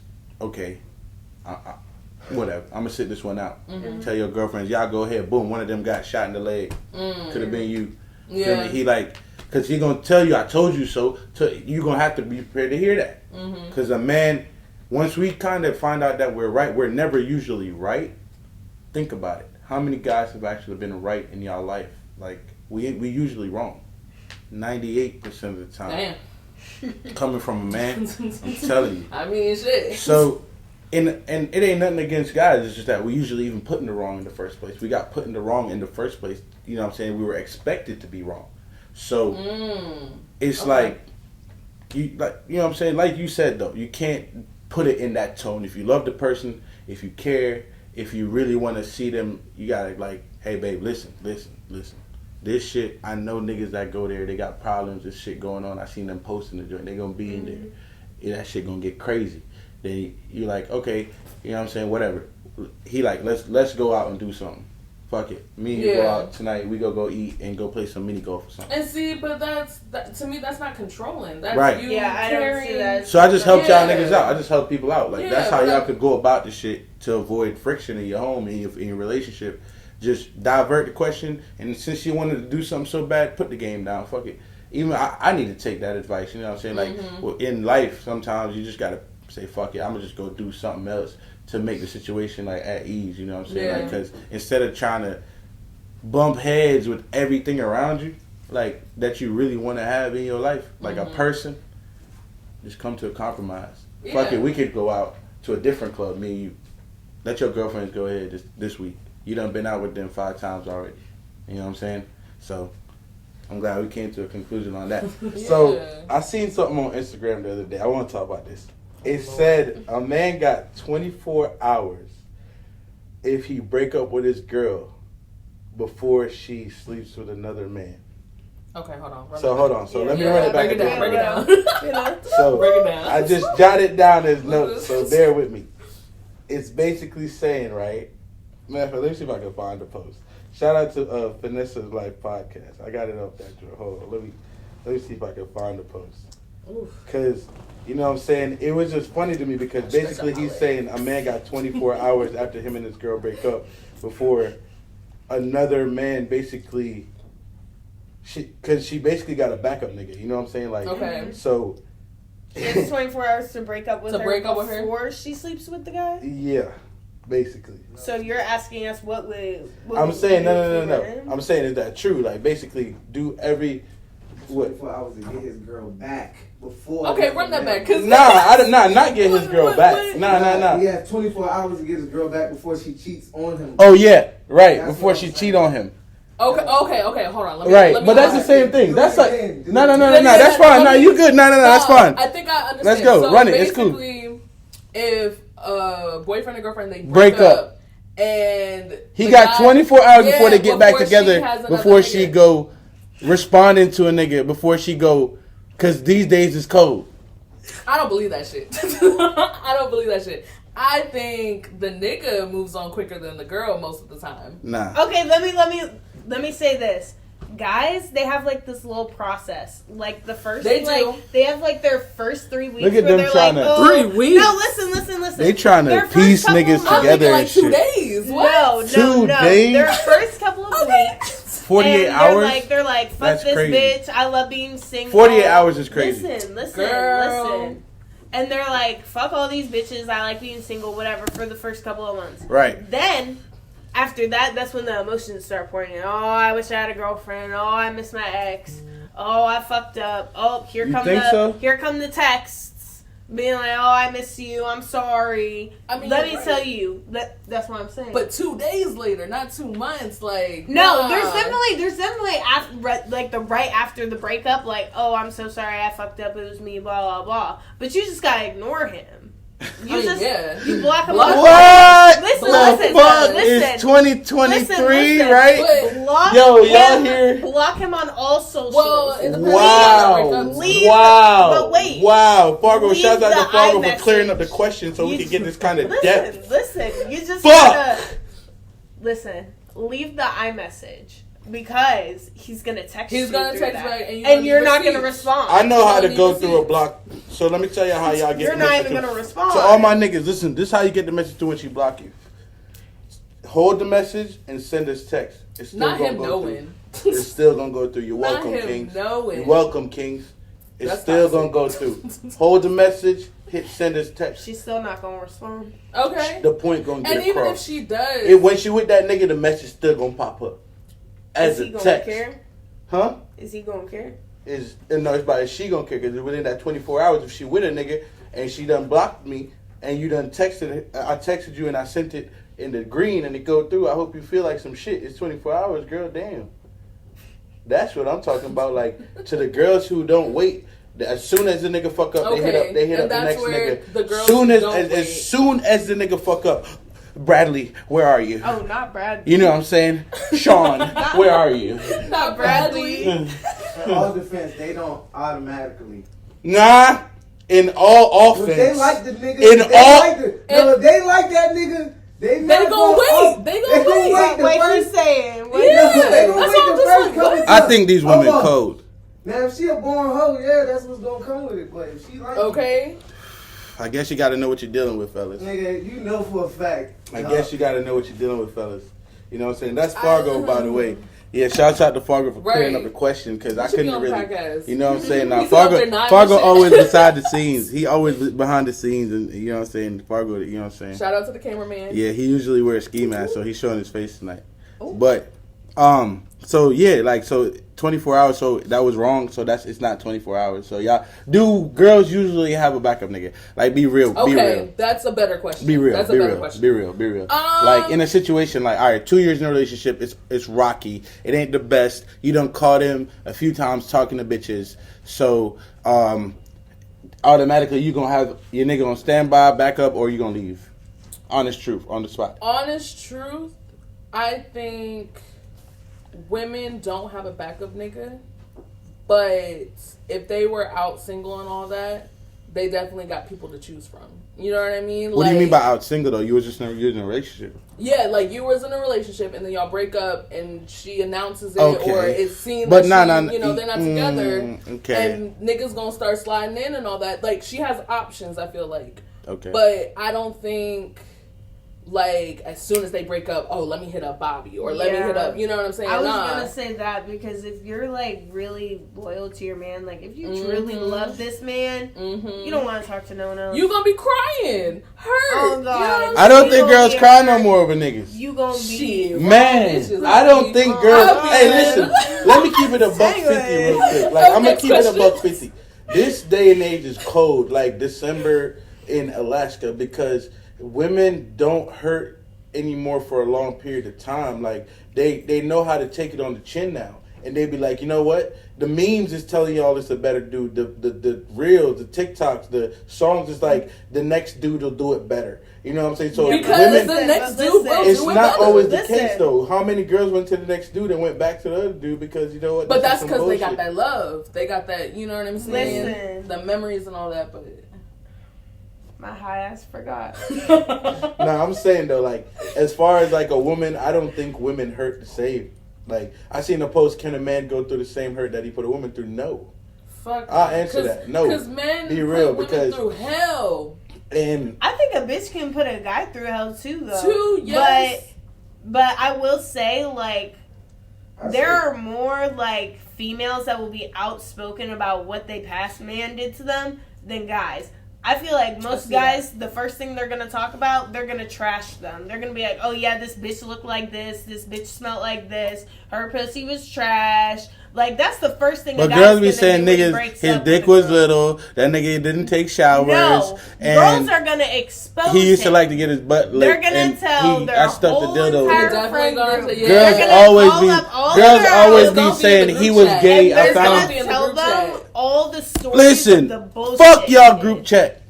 whatever. I'm gonna sit this one out. Tell your girlfriends, y'all go ahead. Boom, one of them got shot in the leg. Could have been you. Yeah. He because he gonna tell you, "I told you so." You gonna have to be prepared to hear that. Because a man, once we kind of find out that we're right, we're never usually right. Think about it. How many guys have actually been right in y'all life? Like, we usually wrong. 98% of the time. Damn. Coming from a man, I'm telling you. I mean, shit. So, and it ain't nothing against guys. It's just that we usually even put in the wrong in the first place. We got put in the wrong in the first place. You know what I'm saying? We were expected to be wrong. So, it's like, you know what I'm saying? Like you said, though, you can't put it in that tone. If you love the person, if you care, if you really want to see them, you gotta like, hey babe, listen. This shit, I know niggas that go there, they got problems, this shit going on. I seen them posting the joint, they gonna be in there. Yeah, that shit gonna get crazy. Then you like, okay, you know what I'm saying, whatever. He like, let's go out and do something. Fuck it. Me and you go out tonight, we go eat and go play some mini golf or something. And see, but to me, that's not controlling. That's you I don't see that. So I just help y'all niggas out. I just help people out. Like, that's how y'all could go about the shit to avoid friction in your home, in your relationship. Just divert the question, and since you wanted to do something so bad, put the game down. Fuck it. Even I need to take that advice. You know what I'm saying? Like, well, in life, sometimes you just gotta say, fuck it, I'm gonna just go do something else to make the situation like at ease. You know what I'm saying? Like, because instead of trying to bump heads with everything around you, like that you really want to have in your life, like a person, just come to a compromise. Fuck it, we could go out to a different club. Me and you. Let your girlfriends go ahead this week. You done been out with them 5 times already. You know what I'm saying? So, I'm glad we came to a conclusion on that. So, I seen something on Instagram the other day. I want to talk about this. It said a man got 24 hours if he break up with his girl before she sleeps with another man. Okay, hold on. Hold on. So, let me run it back again. Break it down. So, break it down. I just jotted down his notes, so bear with me. It's basically saying, right? Man, let me see if I can find the post. Shout out to Vanessa's Life podcast. I got it up that joint. Hold on. Let me see if I can find the post. Because, you know what I'm saying? It was just funny to me because basically he's saying a man got 24 hours after him and his girl break up before another man basically, because she basically got a backup nigga. You know what I'm saying? Like, so. She has 24 hours to break up with her before she sleeps with the guy? Yeah. Basically. So you're asking us what I'm saying no. I'm saying, is that true? Like, basically, do every 24 hours to get his girl back before. Okay, run that back. Cause not get his girl back. Nah. He has 24 hours to get his girl back before she cheats on him. Oh yeah, right. That's before she cheat on him. Okay. Hold on. Let me that's the same thing. That's like no. That's fine. No, you good. No. That's fine. I think I understand. Let's go. So run it. It's cool. If boyfriend and girlfriend they break up and he got 24 hours before they get back together before she go responding to a nigga before she go, because these days is cold. I don't believe that shit. I think the nigga moves on quicker than the girl most of the time. Nah. Okay, let me say this. Guys, they have like this little process. Like the first, they have like their first 3 weeks. Look at them trying to 3 weeks. No, listen. They trying to piece niggas together and shit. 2 days. What? No. 2 days. Their first couple of weeks. 48 hours. They're like, fuck that's this crazy. Bitch. I love being single. 48 hours is crazy. Listen. And they're like, fuck all these bitches. I like being single. Whatever for the first couple of months. Right. Then. After that, that's when the emotions start pouring in. Oh, I wish I had a girlfriend. Oh, I miss my ex. Oh, I fucked up. Oh, here come the texts being like, oh, I miss you. I'm sorry. I mean, let me tell you. That's what I'm saying. But 2 days later, not 2 months. Like no, there's definitely after, like the right after the breakup. Like, oh, I'm so sorry. I fucked up. It was me. Blah blah blah. But you just gotta ignore him. You block him off. What? Listen. It's 2023, right? Block y'all here? Block him on all socials. Wow. But wait. Wow. Fargo, shout out to Fargo for clearing up the question so we can get this kind of depth. Listen. You just gotta... Listen. leave the iMessage. Because he's gonna text you. He's gonna text back, and you're not gonna respond. I know how to go through a block. So let me tell you how y'all get. You're not even gonna respond. To all my niggas, listen. This is how you get the message through when she block you. Hold the message and send us text. It's still not gonna him go knowing. through. It's still gonna go through. You're welcome, Kings. Knowing. You're welcome, Kings. It's That's still toxic. gonna go through. Hold the message. Hit send us text. She's still not gonna respond. Okay. The point gonna get and even across. if she does, When she with that nigga, the message still gonna pop up as Is he a gonna text. care? Huh? Is he gonna care? No, it's about is she gonna care? Because within that 24 hours, if she with a nigga and she done blocked me and you done texted, I texted you and I sent it in the green and it go through. I hope you feel like some shit. It's 24 hours, girl. Damn. That's what I'm talking about. Like to the girls who don't wait. As soon as the nigga fuck up, they hit up the next nigga. The girls as soon as the nigga fuck up, Bradley, where are you? Oh, not Bradley. You know what I'm saying? Sean, where are you? Not Bradley. In all defense, they don't automatically. Nah, in all offense. If they like the nigga, if they like that nigga, they gonna wait. They gonna wait. What you saying? I think these women cold. Now, if she a born hoe, yeah, that's what's gonna come with it. But if she like okay. I guess you got to know what you're dealing with, fellas. Nigga, you know for a fact. I guess you got to know what you're dealing with, fellas. You know what I'm saying? That's Fargo, by the way. Yeah, shouts out to Fargo for clearing up the question because I couldn't really. Podcast. You know what I'm saying? Now Fargo always beside the scenes. He always behind the scenes, and you know what I'm saying. Fargo, you know what I'm saying. Shout out to the cameraman. Yeah, he usually wears a ski mask, so he's showing his face tonight. Ooh. But so yeah, like so 24 hours. So that was wrong. So it's not 24 hours. So y'all girls usually have a backup nigga? Like be real. Okay, be real. That's a better question. Be real. That's be a better real. question. Be real. Be real. Like in a situation like, all right, 2 years in a relationship, it's rocky. It ain't the best. You done caught him a few times talking to bitches. So automatically you gonna have your nigga on standby, backup, or you gonna leave. Honest truth on the spot. Honest truth, I think women don't have a backup nigga, but if they were out single and all that, they definitely got people to choose from. You know what I mean? What do you mean by out single though? You was in a relationship. Yeah, like you was in a relationship and then y'all break up and she announces it, okay. Or it's seen but that they're not together. Okay. And niggas gonna start sliding in and all that. Like she has options, I feel like. Okay. But I don't think like as soon as they break up, oh, let me hit up Bobby or let me hit up, you know what I'm saying? I was gonna say that because if you're like really loyal to your man, like if you truly love this man, you don't want to talk to no one else. You gonna be crying, hurt. Oh God! You know I don't think girls cry no more over niggas. You gonna be man? I don't think girls. Hey, listen. Let me keep it a $150 real quick. Like I'm gonna keep it a $150. This day and age is cold, like December in Alaska, because women don't hurt anymore for a long period of time. Like they know how to take it on the chin now, and they be like, you know what? The memes is telling y'all it's a better dude. The reels, the TikToks, the songs is like the next dude will do it better. You know what I'm saying? So because women, the next dude will do it it's not better. always the case though. How many girls went to the next dude and went back to the other dude because you know what? But that's because they got that love. They got that. You know what I'm saying? Listen. The memories and all that, but. My high ass forgot. No, I'm saying though, like as far as like a woman, I don't think women hurt the same. Like I seen a post, can a man go through the same hurt that he put a woman through? No. Fuck. I'll answer that. No. Because men be real, put because women through hell. And I think a bitch can put a guy through hell too, though. Too, yes. But I will say, like, there are more like females that will be outspoken about what they past man did to them than guys. I feel like most guys, the first thing they're going to talk about, they're going to trash them. They're going to be like, oh, yeah, this bitch looked like this bitch smelled like this, her pussy was trash. Like, that's the first thing. But girls be saying niggas, his dick was little, that nigga didn't take showers. No, and girls are going to expose he used to him. like to get his butt licked. They're going to tell their whole entire friend group. Girls always be saying he was gay. I found him. Tell them all the stories. Listen, of the bullshit fuck y'all group chat.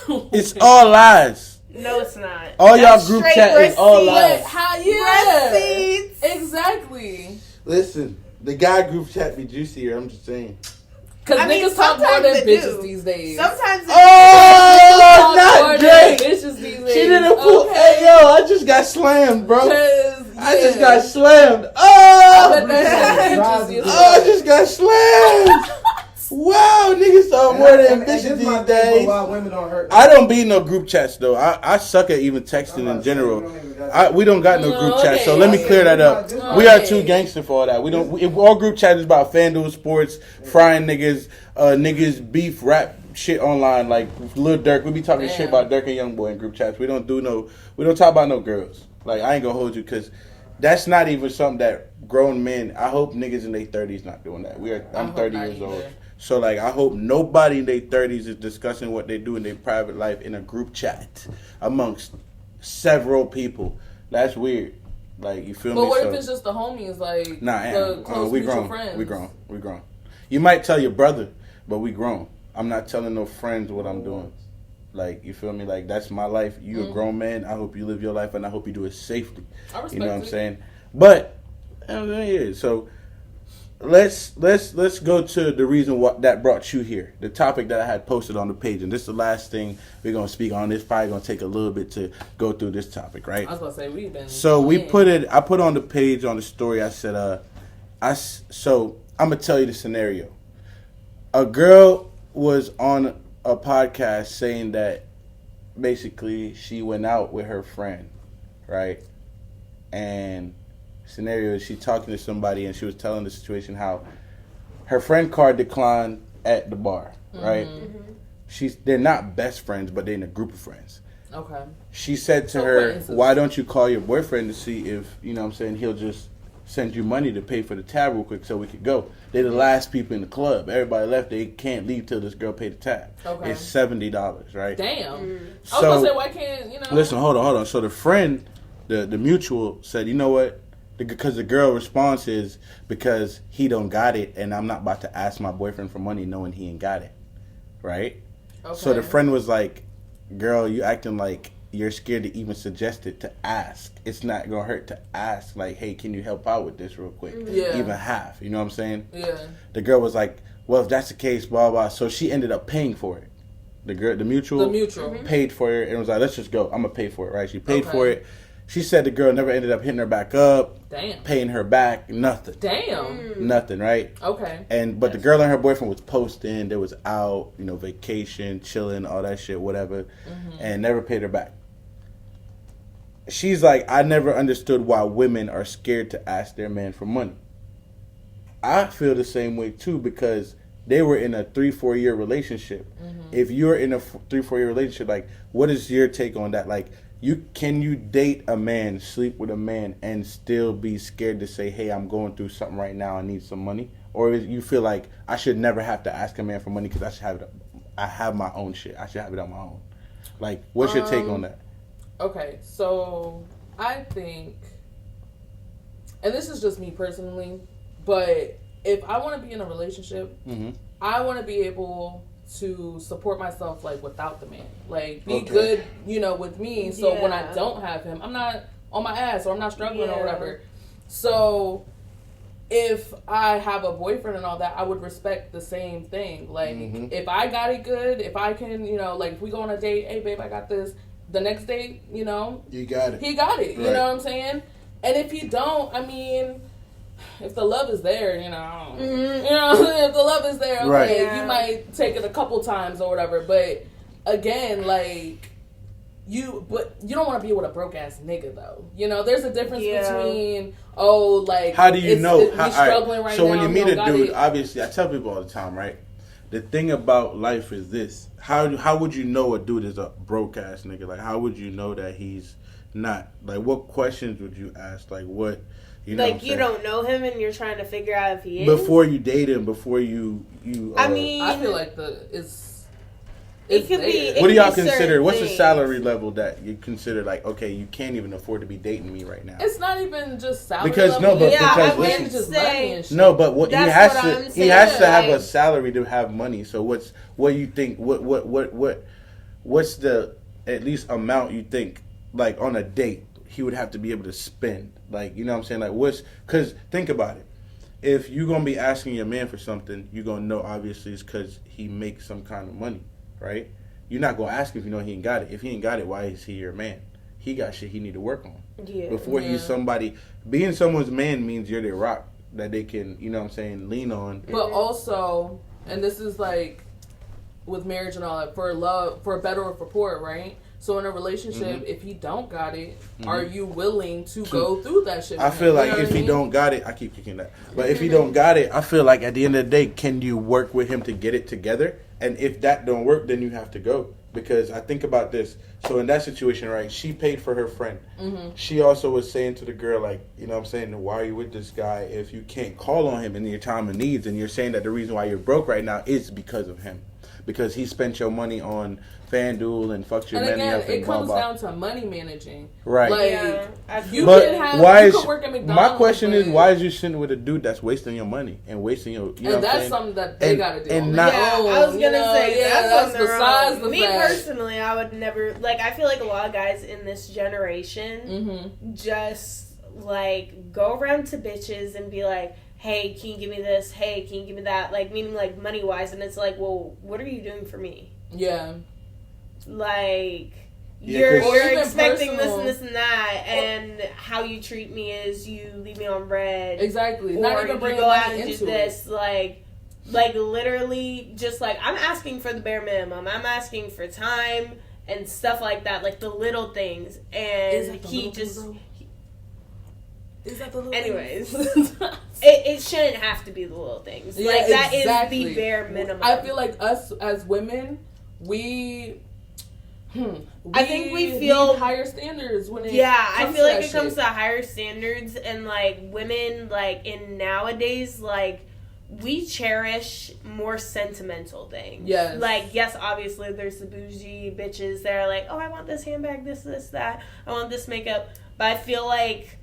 It's all lies. No, it's not. All y'all group chat is all lies. Receipts. Exactly. Listen, the guy group chat be juicier. I'm just saying. Because niggas talk more than bitches these days. Sometimes. Oh, not Drake. Bitches these days. She didn't pull. Hey, yo, I just got slammed, bro. Because I just got slammed. Oh, I just got slammed. Wow, niggas are more than ambitious these days. I don't be in no group chats though. I suck at even texting in general. We don't got no group chat, so let me clear that up. We are too gangster for all that. We don't. All group chat is about FanDuel sports, frying niggas, niggas beef rap shit online like Lil Durk. We be talking shit about Durk and Youngboy in group chats. We don't talk about no girls. Like I ain't gonna hold you because that's not even something that grown men. I hope niggas in their 30s not doing that. I'm 30 years old. So, like, I hope nobody in their 30s is discussing what they do in their private life in a group chat amongst several people. That's weird. Like, you feel me? But what if it's just the homies, like, the close mutual friends? We grown. You might tell your brother, but we grown. I'm not telling no friends what I'm doing. Like, you feel me? Like, that's my life. You a grown man. I hope you live your life, and I hope you do it safely. I respect you know what I'm saying? But, so... Let's go to the reason that brought you here. The topic that I had posted on the page, and this is the last thing we're gonna speak on. It's probably gonna take a little bit to go through this topic, right? I was gonna say we've been. So I put on the page on the story. I said, so I'm gonna tell you the scenario. A girl was on a podcast saying that basically she went out with her friend, right, and. Scenario is she talking to somebody and she was telling the situation how her friend card declined at the bar, right? Mm-hmm. They're not best friends, but they're in a group of friends. Okay. She said to her, why don't you call your boyfriend to see if, you know what I'm saying, he'll just send you money to pay for the tab real quick so we could go. They're the last people in the club. Everybody left. They can't leave till this girl paid the tab. Okay. It's $70, right? Damn. Mm-hmm. So, I was going to say, why can't, you know. Listen, hold on. So the friend, the mutual said, you know what? Because the girl response is because he don't got it and I'm not about to ask my boyfriend for money knowing he ain't got it. Right? Okay. So the friend was like, girl, you acting like you're scared to even suggest it to ask. It's not going to hurt to ask like, hey, can you help out with this real quick? Yeah. Even half. You know what I'm saying? Yeah. The girl was like, well, if that's the case, blah, blah. So she ended up paying for it. The mutual paid for it and was like, let's just go. I'm going to pay for it, right? She paid for it. She said the girl never ended up hitting her back up. Damn. Paying her back. Nothing. Damn. Nothing, right? Okay. But the girl and her boyfriend was posting. They was out, vacation, chilling, all that shit, whatever. Mm-hmm. And never paid her back. She's like, I never understood why women are scared to ask their man for money. I feel the same way, too, because they were in a 3-4 year relationship. Mm-hmm. If you're in a 3-4 year relationship, like, what is your take on that? Like, can you date a man, sleep with a man, and still be scared to say, hey, I'm going through something right now, I need some money? Or you feel like I should never have to ask a man for money because I have my own shit. I should have it on my own. Like, what's your take on that? Okay, so I think, and this is just me personally, but if I want to be in a relationship, mm-hmm. I want to be able to support myself, like, without the man. Like, be good, with me. So when I don't have him, I'm not on my ass or I'm not struggling or whatever. So if I have a boyfriend and all that, I would respect the same thing. Like, mm-hmm. if I got it good, if I can, like, if we go on a date, hey, babe, I got this. The next date, you got it. He got it. Right. You know what I'm saying? And if he don't, I mean, if the love is there, mm-hmm. If the love is there, okay, right. You might take it a couple times or whatever. But again, like, you don't want to be with a broke ass nigga though. There's a difference between how do you know? He's struggling right now. So when you meet a dude, obviously, I tell people all the time, right? The thing about life is this: how would you know a dude is a broke ass nigga? Like, how would you know that he's not? Like, what questions would you ask? Like, what? You don't know him and you're trying to figure out if he is? Before you date him, before you I mean, I feel like it could be. What do y'all consider? What's the salary level that you consider like, okay, you can't even afford to be dating me right now? It's not even just salary because level. But he has to have a salary to have money. So what do you think? What's the at least amount you think like on a date he would have to be able to spend? Like, you know what I'm saying? Like, because think about it. If you're going to be asking your man for something, you're going to know, obviously, it's because he makes some kind of money, right? You're not going to ask him if you know he ain't got it. If he ain't got it, why is he your man? He got shit he need to work on. Yeah. Before he's somebody, being someone's man means you're the rock that they can, you know what I'm saying, lean on. But also, and this is like with marriage and all that, for love, for better or for poor, right? So in a relationship, if he don't got it, are you willing to go through that shit? I feel like if he don't got it, I keep kicking that. But if he don't got it, I feel like at the end of the day, can you work with him to get it together? And if that don't work, then you have to go. Because I think about this. So in that situation, right, she paid for her friend. She also was saying to the girl, like, you know what I'm saying, why are you with this guy if you can't call on him in your time of needs? And you're saying that the reason why you're broke right now is because of him. Because he spent your money on FanDuel and fucked your money up. And it comes down to money managing. Right. Like, you but can have, why you is, could work at McDonald's. My question is, why is you sitting with a dude that's wasting your money and wasting your, you know, and that's something that they got to do. And not, I was going to say, that's besides the Me fact. personally, I would never, like, I feel like a lot of guys in this generation just, like, go around to bitches and be like, hey, can you give me this? Hey, can you give me that? Like, meaning, like, money-wise. And it's like, well, what are you doing for me? Yeah. Like, Yeah, you're expecting this and this and that, and how you treat me is you leave me on red. Exactly. Or Not even you bring go out and into do this. Like literally, just like, I'm asking for the bare minimum. I'm asking for time and stuff like that, like the little things. And he just... Is that the little Anyways, things? it shouldn't have to be the little things. Yeah, like, that exactly. is the bare minimum. I feel like us as women, we I think we feel need higher standards when it I comes feel to like that it comes shit. to higher standards, and like women, like in nowadays, like we cherish more sentimental things. Yes. Like, yes, obviously there's the bougie bitches that are like, oh, I want this handbag, this, that. I want this makeup. But I feel like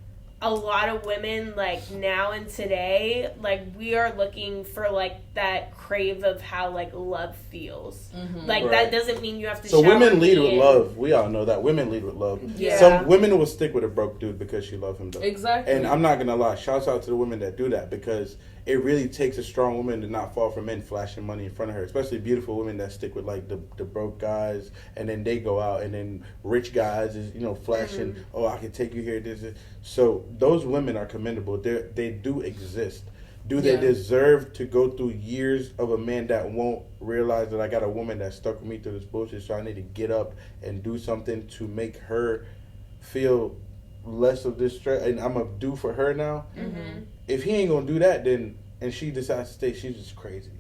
a lot of women, like, now and today, like, we are looking for, like, that crave of how, like, love feels. Like, that doesn't mean you have to So shower women lead with in. love. We all know that. Women lead with love. Yeah. Some women will stick with a broke dude because she loves him, though. Exactly. And I'm not going to lie. Shouts out to the women that do that, because it really takes a strong woman to not fall for men flashing money in front of her, especially beautiful women that stick with, like, the broke guys, and then they go out, and then rich guys is, you know, flashing, oh, I can take you here, this. So those women are commendable. They do exist. Do they deserve to go through years of a man that won't realize that I got a woman that stuck with me through this bullshit, so I need to get up and do something to make her feel less of this stress, and I'm going to do for her now? If he ain't going to do that, then, and she decides to stay, she's just crazy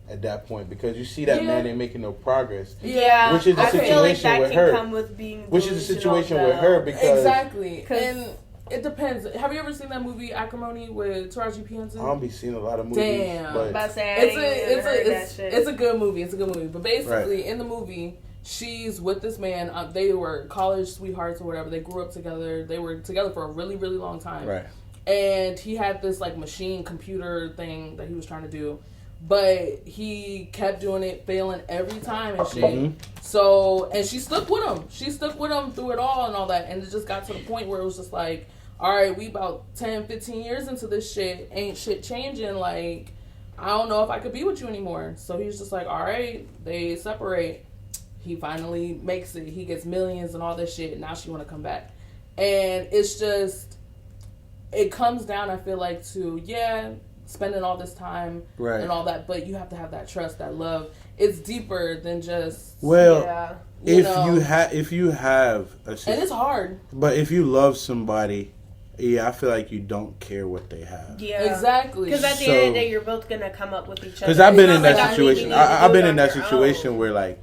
at that point, because you see that man ain't making no progress. Yeah, which is the I feel like situation that with can her. come with being Which is the delusional, situation with her, because exactly. And it depends. Have you ever seen that movie Acrimony with Taraji P. Henson? I don't be seeing a lot of movies. Damn. But It's a good movie. It's a good movie. But basically, in the movie, she's with this man. They were college sweethearts or whatever. They grew up together. They were together for a really, really long time. Right. And he had this like machine computer thing that he was trying to do, but he kept doing it, failing every time and shit. So, and she stuck with him. She stuck with him through it all and all that. And it just got to the point where it was just like, all right, we about 10, 15 years into this shit. Ain't shit changing. Like, I don't know if I could be with you anymore. So he's just like, all right, they separate. He finally makes it. He gets millions and all this shit. And now she want to come back. And it's just, it comes down, I feel like, to, spending all this time and all that, but you have to have that trust, that love. It's deeper than just if you have a, and it's hard. But if you love somebody, I feel like you don't care what they have. Yeah, exactly. Because at the end of the day, you're both gonna come up with each other. Because I've been in that situation. I've been in that situation where, like,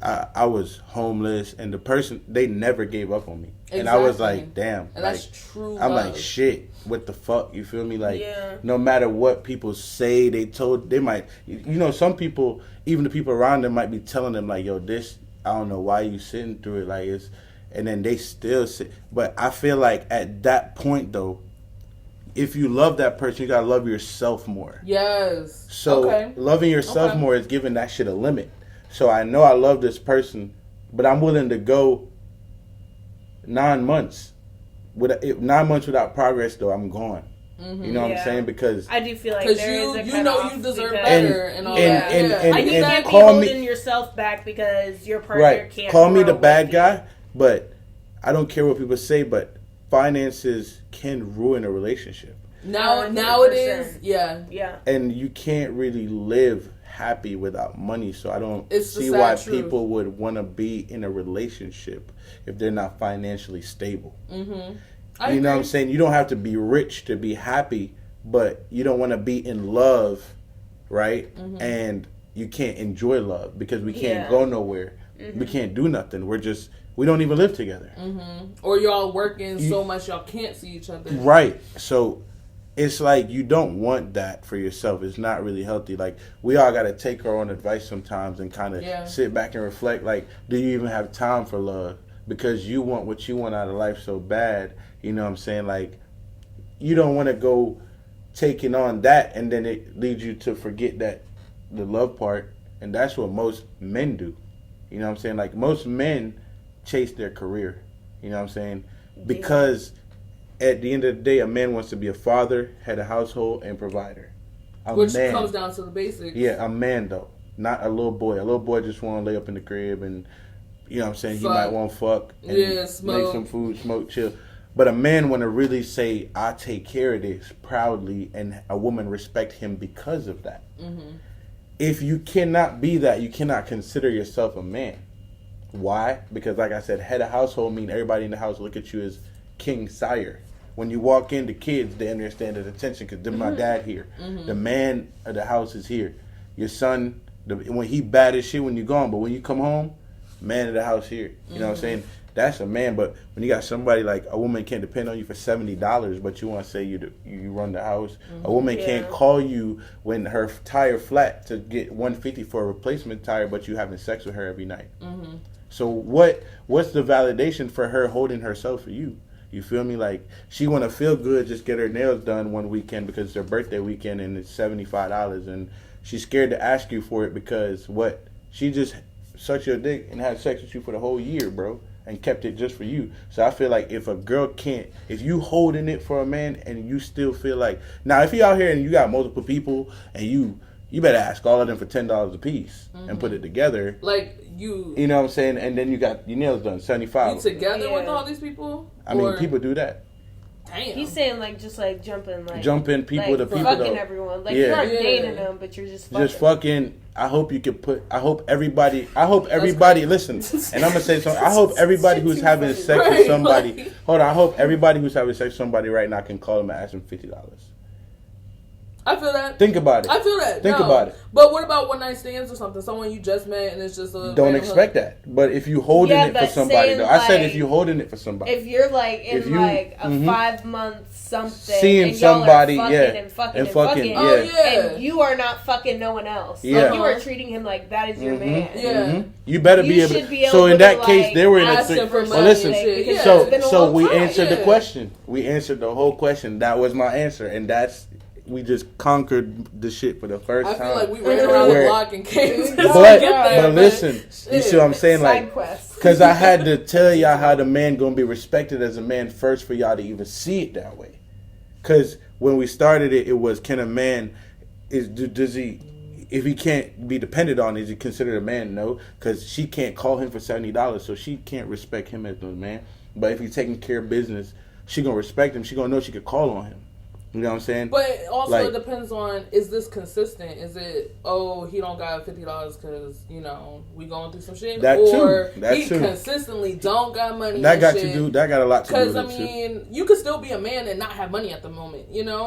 I was homeless, and the person, they never gave up on me. Exactly. And I was like, damn. And like, that's true. I'm love. like, shit, what the fuck? You feel me? Like, no matter what people say, they might, you know, some people, even the people around them might be telling them, like, yo, this, I don't know why you sitting through it, like, it's, and then they still sit. But I feel like at that point, though, if you love that person, you gotta love yourself more. Yes. So loving yourself more is giving that shit a limit. So I know I love this person, but I'm willing to go 9 months. 9 months without progress, though, I'm gone. You know what I'm saying? Because I do feel like there is a you know you deserve better and all that. And you can't be call holding yourself back because your partner can't. Call me the bad guy, but I don't care what people say. But finances can ruin a relationship. Now it is. Yeah. And you can't really live happy without money. So I don't see why people would want to be in a relationship if they're not financially stable. Mm-hmm. You know what I'm saying? You don't have to be rich to be happy, but you don't want to be in love, right? Mm-hmm. And you can't enjoy love because we can't go nowhere. Mm-hmm. We can't do nothing. We don't even live together. Mm-hmm. Or y'all working so much y'all can't see each other. Right. So it's like you don't want that for yourself. It's not really healthy. Like, we all got to take our own advice sometimes and kind of sit back and reflect. Like, do you even have time for love? Because you want what you want out of life so bad. You know what I'm saying? Like, you don't want to go taking on that and then it leads you to forget that the love part. And that's what most men do. You know what I'm saying? Like, most men chase their career. You know what I'm saying? Because at the end of the day, a man wants to be a father, head of household, and provider. Which comes down to the basics. Yeah, a man, though. Not a little boy. A little boy just want to lay up in the crib and, you know what I'm saying, he might want to fuck and smoke. Make some food, smoke, chill. But a man want to really say, I take care of this proudly, and a woman respect him because of that. Mm-hmm. If you cannot be that, you cannot consider yourself a man. Why? Because, like I said, head of household mean everybody in the house look at you as king, sire. When you walk in, the kids, they understand the attention because they're my dad here. Mm-hmm. The man of the house is here. Your son, when he bad as shit when you're gone, but when you come home, man of the house here. You know what I'm saying? That's a man. But when you got somebody like a woman can't depend on you for $70, but you want to say you run the house. A woman can't call you when her tire flat to get $150 for a replacement tire, but you having sex with her every night. Mm-hmm. So what's the validation for her holding herself for you? You feel me? Like, she want to feel good, just get her nails done one weekend because it's her birthday weekend and it's $75, and she's scared to ask you for it because what? She just sucked your dick and had sex with you for the whole year, bro, and kept it just for you. So I feel like if a girl can't, if you holding it for a man and you still feel like, now if you out here and you got multiple people and you better ask all of them for $10 a piece and put it together. Like, you know what I'm saying? And then you got your nails done, $75. You together with all these people? I mean, people do that. Damn. He's saying, like, just like jumping people like, to people. Fucking everyone. Like, you aren't dating them, but you're just fucking. Just fucking. I hope everybody, listen, and I'm going to say something. I hope everybody who's having sex with somebody, hold on, I hope everybody who's having sex with somebody right now can call them and ask them $50. I feel that. Think about it. I feel that. Think about it. But what about one night stands or something? Someone you just met and it's just a... Don't expect that. But if you holding it for somebody, though. I said if you holding it for somebody. If you're like in like a 5-month something, seeing and somebody, and fucking, and you are not fucking no one else. Yeah. Like, you are treating him like that is your man. Yeah. You better be able. So in that case, they were in a. Well, listen. So we answered the question. We answered the whole question. That was my answer, and that's. We just conquered the shit for the first time. I feel like we ran around the block and came. But listen, you see what I'm saying? Like, because I had to tell y'all how the man gonna be respected as a man first for y'all to even see it that way. Because when we started it, it was, can a man does he, if he can't be depended on, is he considered a man? No, because she can't call him for $70, so she can't respect him as a man. But if he's taking care of business, she gonna respect him. She gonna know she could call on him. You know what I'm saying? But also, like, it depends on, is this consistent? Is it, he don't got $50 because, we going through some shit? Or he consistently don't got money. That got a lot to do with it. Because, I mean, you could still be a man and not have money at the moment,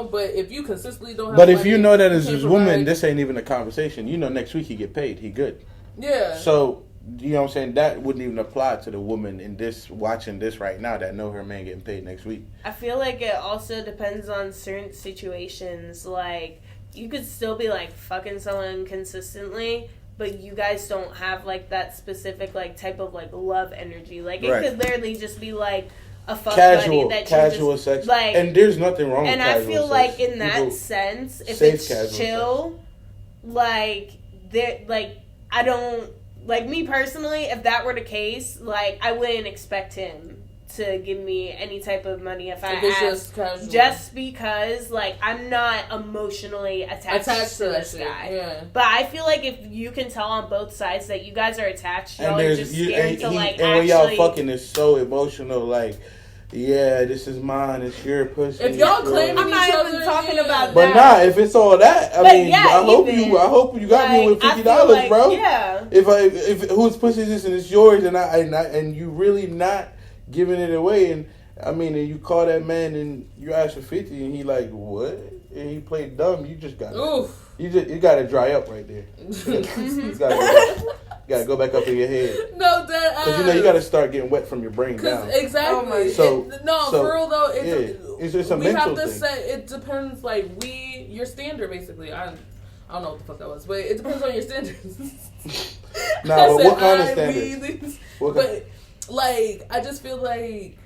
But if you consistently don't have money. But if you know that as his woman, this ain't even a conversation. Next week he get paid. He good. Yeah. So, you know what I'm saying? That wouldn't even apply to the woman in this, watching this right now, that know her man getting paid next week. I feel like it also depends on certain situations. Like, you could still be, like, fucking someone consistently, but you guys don't have, like, that specific, like, type of, like, love energy. Like, it could literally just be, like, a fuck buddy that casual just, sex. Like, and there's nothing wrong with casual sex. And I feel like in that sense, if it's chill, like, I don't... Like, me personally, if that were the case, like, I wouldn't expect him to give me any type of money if I asked. Just because, like, I'm not emotionally attached to this guy. Yeah. But I feel like if you can tell on both sides that you guys are attached, y'all are just scared to, like, and when y'all fucking is so emotional, like, yeah, this is mine, it's your pussy. If y'all claiming I'm not each even other, talking about but that. if it's all that, I mean, yeah, I hope you got me with $50, like, bro. Yeah. If whose pussy is this and it's yours, and you really not giving it away, and I mean, and you call that man and you ask for 50, and he like, what? And he played dumb. You just got you got to dry up right there. You got to go back up in your head. No, that because you got to start getting wet from your brain down. Exactly. So for real though, it's a we mental have to thing. say it depends. Like your standard basically. I don't know what the fuck that was, but it depends on your standards. But what kind of standards? But like, I just feel like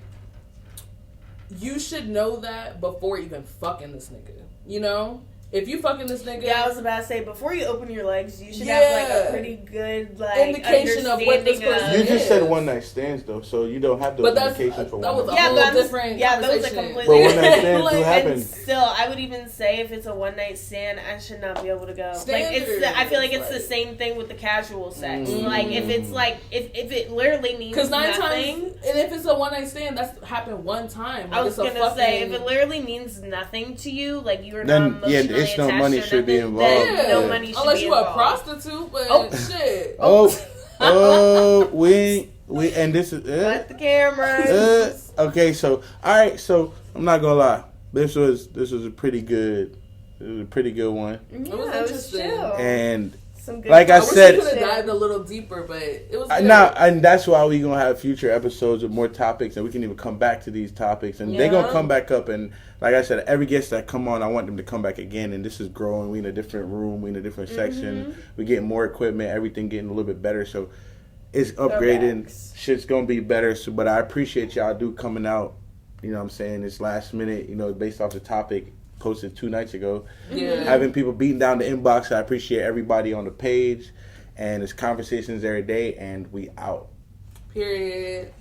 you should know that before even fucking this nigga. You know? If you fucking this nigga... Yeah, I was about to say, before you open your legs, you should have, like, a pretty good, like, indication of what this person is. You just said one night stands, though, so you don't have those indications for one night stands. That was a whole different those are completely but one night stands do happen. And still, I would even say if it's a one night stand, I should not be able to go. I feel like it's the same thing with the casual sex. Like, if it's like, if it literally means nothing. Because 9 times, and if it's a one night stand, that's happened one time. Like, I was going to say, if it literally means nothing to you, like, you're not emotionally it's no money should be involved. No money should unless be you involved. a prostitute, but shit. We and this is cut the cameras. Okay, so all right, so I'm not gonna lie, this was a pretty good one. Yeah, it was interesting. And some like I said, we could have dived a little deeper, but it was good. And that's why we're gonna have future episodes with more topics, and we can even come back to these topics, and they're gonna come back up. And like I said, every guest that come on, I want them to come back again. And this is growing. We in a different room. We in a different section. We getting more equipment. Everything getting a little bit better. So it's upgrading. Shit's gonna be better. So, but I appreciate y'all coming out. You know what I'm saying? It's last minute. You know, based off the topic posted 2 nights ago. Yeah. Having people beating down the inbox. I appreciate everybody on the page. And it's conversations every day. And we out. Period.